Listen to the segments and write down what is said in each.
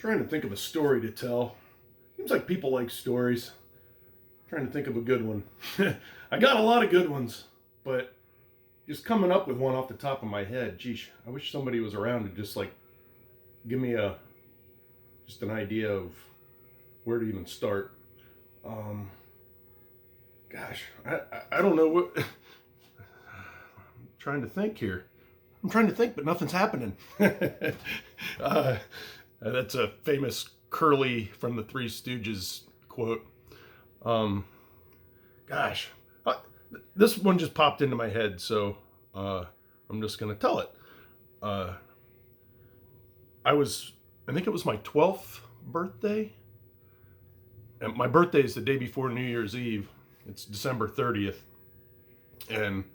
Trying to think of a story to tell. Seems like people like stories. Trying to think of a good one. I got a lot of good ones, but just coming up with one off the top of my head. Geesh, I wish somebody was around to just like give me just an idea of where to even start. Um, Gosh, I don't know what. I'm trying to think here. I'm trying to think, but nothing's happening. That's a famous Curly from the Three Stooges quote. Um, Gosh, this one just popped into my head, so I'm just gonna tell it. Uh, I think it was my 12th birthday. And my birthday is the day before New Year's Eve. It's December 30th. And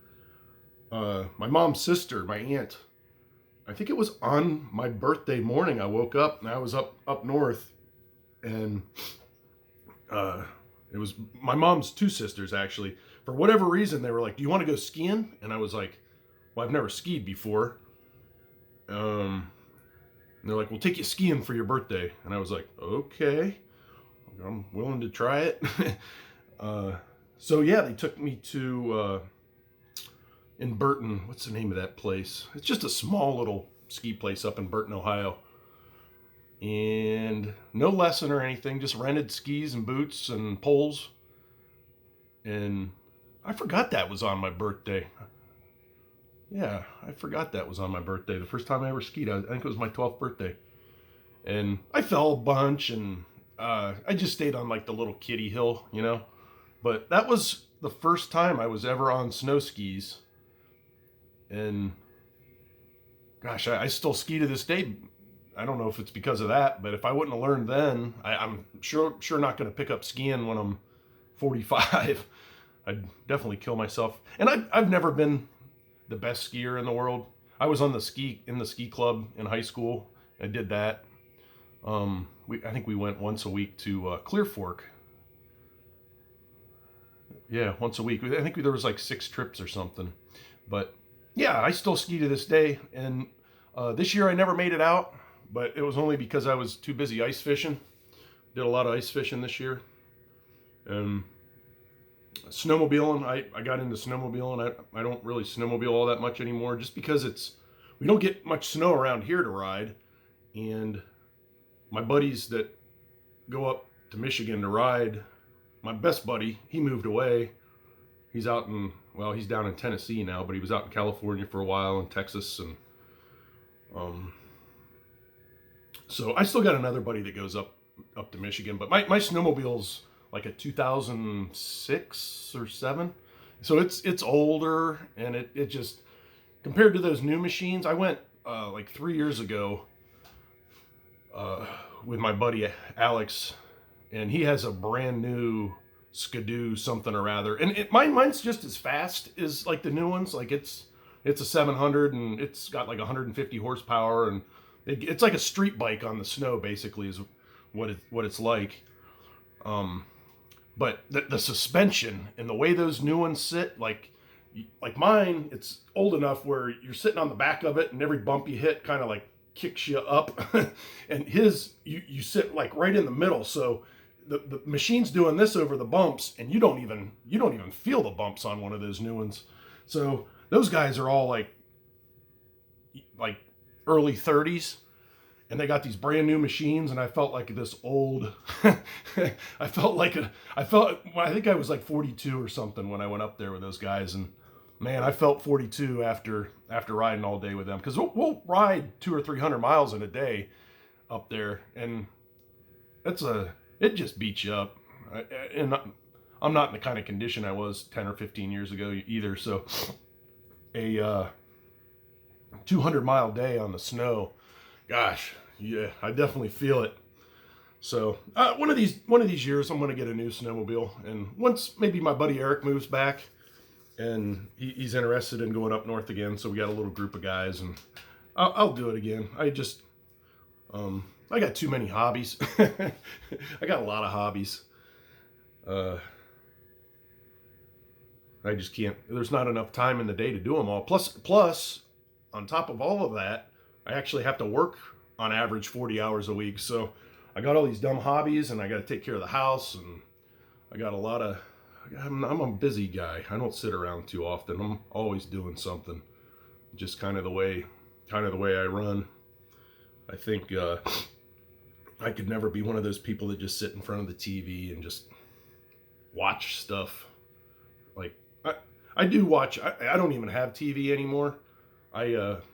my mom's sister, my aunt, I think it was on my birthday morning. I woke up and I was up north, and it was my mom's two sisters actually. For whatever reason, they were like, "Do you want to go skiing?" And I was like, "Well, I've never skied before." And they're like, "We'll take you skiing for your birthday," and I was like, "Okay, I'm willing to try it." So yeah, they took me to in Burton. What's the name of that place? It's just a small little ski place up in Burton, Ohio. And no lesson or anything, just rented skis and boots and poles. And I forgot that was on my birthday. Yeah, I forgot that was on my birthday. The first time I ever skied, I think it was my 12th birthday. And I fell a bunch, and I just stayed on like the little kiddie hill, you know. But that was the first time I was ever on snow skis. And gosh, I still ski to this day. I don't know if it's because of that, but if I wouldn't have learned then, I'm sure not going to pick up skiing when I'm 45. I'd definitely kill myself. And I've never been the best skier in the world. I was on the ski club in high school. I did that. I think we went once a week to Clear Fork. Yeah, once a week. I think there was like 6 trips or something. But yeah, I still ski to this day. And this year I never made it out, but it was only because I was too busy ice fishing. Did a lot of ice fishing this year. And snowmobiling, I got into snowmobiling. I don't really snowmobile all that much anymore, just because we don't get much snow around here to ride. And my buddies that go up to Michigan to ride, my best buddy, he moved away. He's down in Tennessee now, but he was out in California for a while, in Texas, and so I still got another buddy that goes up to Michigan. But my snowmobile's like a 2006 or 7, so it's older, and it just, compared to those new machines, I went like 3 years ago with my buddy Alex, and he has a brand new Skidoo something or rather, and mine's just as fast as like the new ones. Like it's a 700, and it's got like 150 horsepower, and it's like a street bike on the snow, basically, is what it's like. But the suspension and the way those new ones sit, like mine, it's old enough where you're sitting on the back of it, and every bump you hit kind of like kicks you up. And his, you sit like right in the middle, so the machine's doing this over the bumps, and you don't even feel the bumps on one of those new ones. So those guys are all like early 30s, and they got these brand new machines, and I felt like this old. I think I was like 42 or something when I went up there with those guys, and man, I felt 42 after riding all day with them, because we'll ride 200 or 300 miles in a day up there, and it just beats you up. And I'm not in the kind of condition I was 10 or 15 years ago either, so a 200-mile day on the snow, gosh, yeah, I definitely feel it. So one of these years, I'm going to get a new snowmobile, and once maybe my buddy Eric moves back, and he's interested in going up north again, so we got a little group of guys, and I'll do it again. I got too many hobbies. I got a lot of hobbies. I just can't. There's not enough time in the day to do them all. Plus, on top of all of that, I actually have to work on average 40 hours a week. So I got all these dumb hobbies, and I got to take care of the house, and I got a lot of. I'm a busy guy. I don't sit around too often. I'm always doing something. Just kind of the way I run. I think I could never be one of those people that just sit in front of the TV and just watch stuff. Like I do watch. I don't even have TV anymore.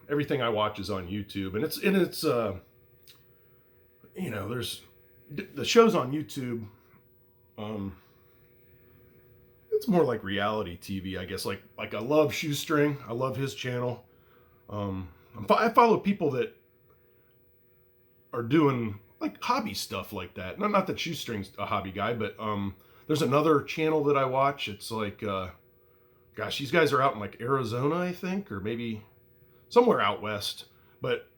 Everything I watch is on YouTube, and it's there's the shows on YouTube. It's more like reality TV, I guess. Like I love Shoestring. I love his channel. I follow people that are doing like hobby stuff like that. Not that Shoestring's a hobby guy, but there's another channel that I watch. It's like, gosh, these guys are out in like Arizona, I think, or maybe somewhere out west, but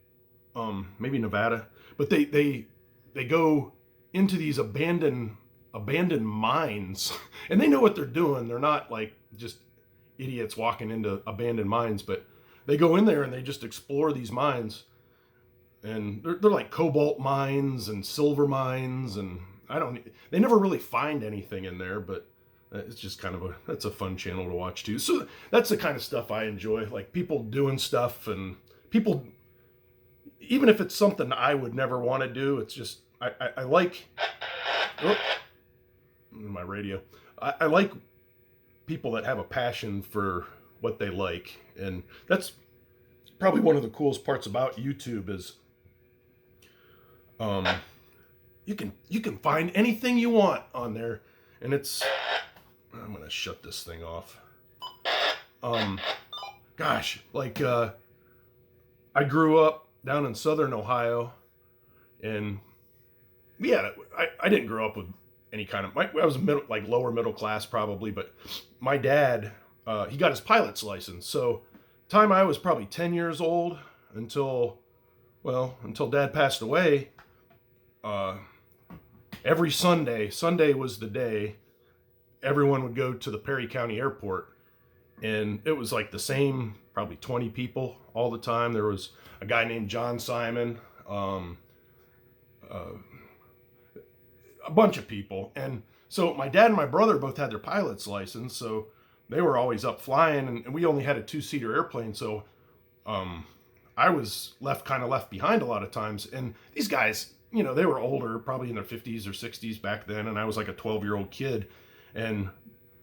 maybe Nevada. But they go into these abandoned mines, and they know what they're doing. They're not like just idiots walking into abandoned mines, but they go in there and they just explore these mines. And they're like cobalt mines and silver mines, and they never really find anything in there, but it's just that's a fun channel to watch too. So that's the kind of stuff I enjoy, like people doing stuff, and people, even if it's something I would never want to do, it's just, I like, my radio. I like people that have a passion for what they like, and that's probably one of the coolest parts about YouTube is you can find anything you want on there, and I'm gonna shut this thing off. Gosh, like I grew up down in southern Ohio, and yeah, I didn't grow up with any kind of, I was lower middle class probably, but my dad, he got his pilot's license. So time I was probably 10 years old until dad passed away, every Sunday was the day everyone would go to the Perry County Airport, and it was like the same, probably 20 people all the time. There was a guy named John Simon, a bunch of people. And so my dad and my brother both had their pilot's license, so they were always up flying, and we only had a 2-seater airplane, so I was left behind a lot of times. And these guys, they were older, probably in their 50s or 60s back then, and I was like a 12-year-old kid, and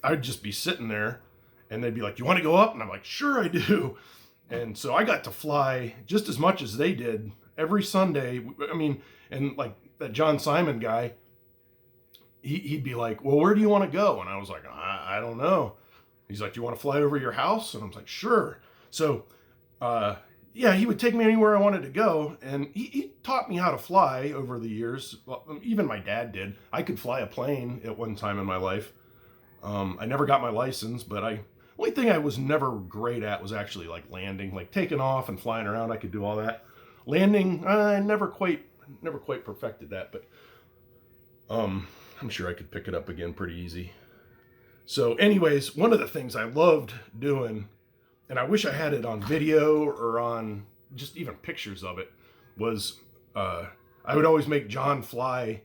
I'd just be sitting there, and they'd be like, "You want to go up?" And I'm like, "Sure, I do." And so I got to fly just as much as they did every Sunday. I mean, and like that John Simon guy, he'd be like, "Well, where do you want to go?" And I was like, I don't know. He's like, "Do you want to fly over your house?" And I was like, "Sure." So, yeah, he would take me anywhere I wanted to go. And he taught me how to fly over the years. Well, even my dad did. I could fly a plane at one time in my life. I never got my license, but only thing I was never great at was actually like landing, like taking off and flying around. I could do all that. Landing, I never quite perfected that, but I'm sure I could pick it up again pretty easy. So anyways, one of the things I loved doing, and I wish I had it on video or on just even pictures of it, was I would always make John fly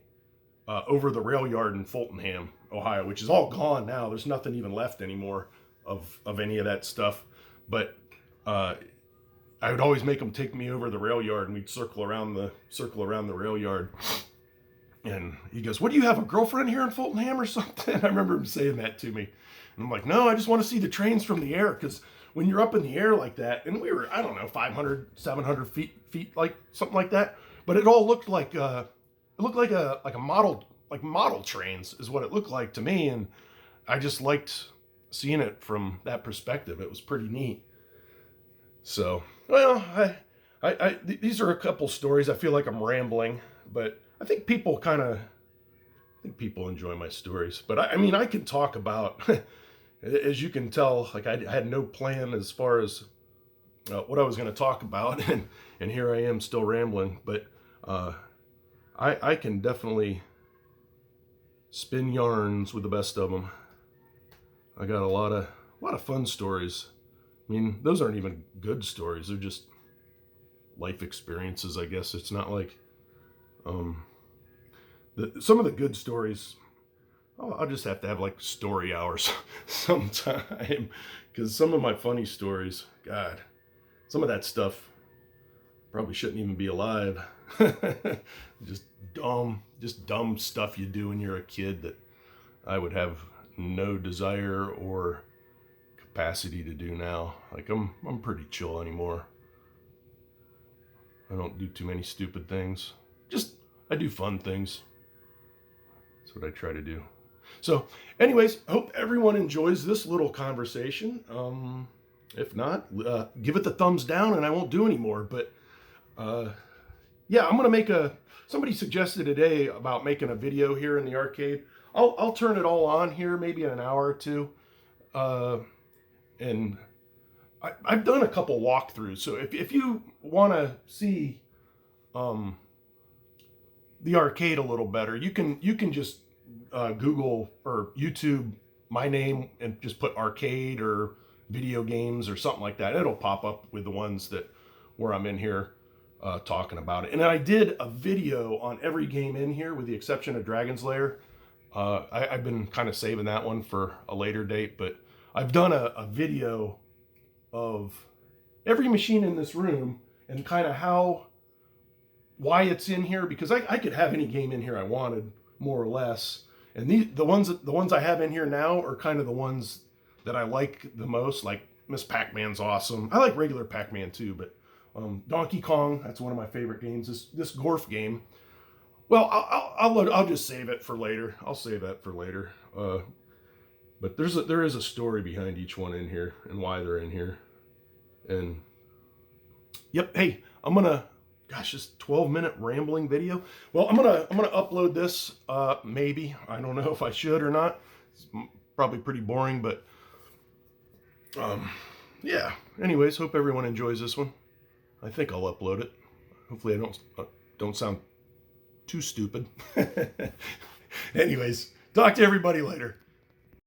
over the rail yard in Fultonham, Ohio, which is all gone now. There's nothing even left anymore of any of that stuff. But I would always make him take me over the rail yard, and we'd circle around the rail yard. And he goes, "What, do you have a girlfriend here in Fultonham or something?" I remember him saying that to me. And I'm like, "No, I just want to see the trains from the air." Because when you're up in the air like that, and we were, I don't know, 500, 700 feet, like something like that. But it all looked like a model trains is what it looked like to me. And I just liked seeing it from that perspective. It was pretty neat. So, well, these are a couple stories. I feel like I'm rambling, but I think people enjoy my stories. But I mean, I can talk about, as you can tell, like I had no plan as far as what I was going to talk about, and here I am still rambling. But I can definitely spin yarns with the best of them. I got a lot of fun stories. I mean, those aren't even good stories. They're just life experiences, I guess. It's not like some of the good stories. I'll just have to have like story hours sometime, because some of my funny stories, God, some of that stuff probably shouldn't even be alive. just dumb stuff you do when you're a kid that I would have no desire or capacity to do now. Like I'm pretty chill anymore. I don't do too many stupid things. Just I do fun things. That's what I try to do. So, anyways, hope everyone enjoys this little conversation. If not, give it the thumbs down and I won't do any more. But yeah, I'm gonna make somebody suggested today about making a video here in the arcade. I'll turn it all on here maybe in an hour or two. And I've done a couple walkthroughs. So if you want to see the arcade a little better, you can just Google or YouTube my name and just put arcade or video games or something like that. It'll pop up with the ones where I'm in here talking about it. And I did a video on every game in here with the exception of Dragon's Lair. I've been kind of saving that one for a later date, but I've done a video of every machine in this room and kind of why it's in here, because I could have any game in here I wanted, more or less. And the ones I have in here now are kind of the ones that I like the most. Like Miss Pac-Man's awesome. I like regular Pac-Man too, but Donkey Kong, that's one of my favorite games. This Gorf game. Well, I'll just save it for later. I'll save that for later. But there is a story behind each one in here and why they're in here. And yep, hey, gosh, this 12-minute rambling video. Well, I'm gonna upload this. Maybe, I don't know if I should or not. It's probably pretty boring, but yeah. Anyways, hope everyone enjoys this one. I think I'll upload it. Hopefully, I don't sound too stupid. Anyways, talk to everybody later.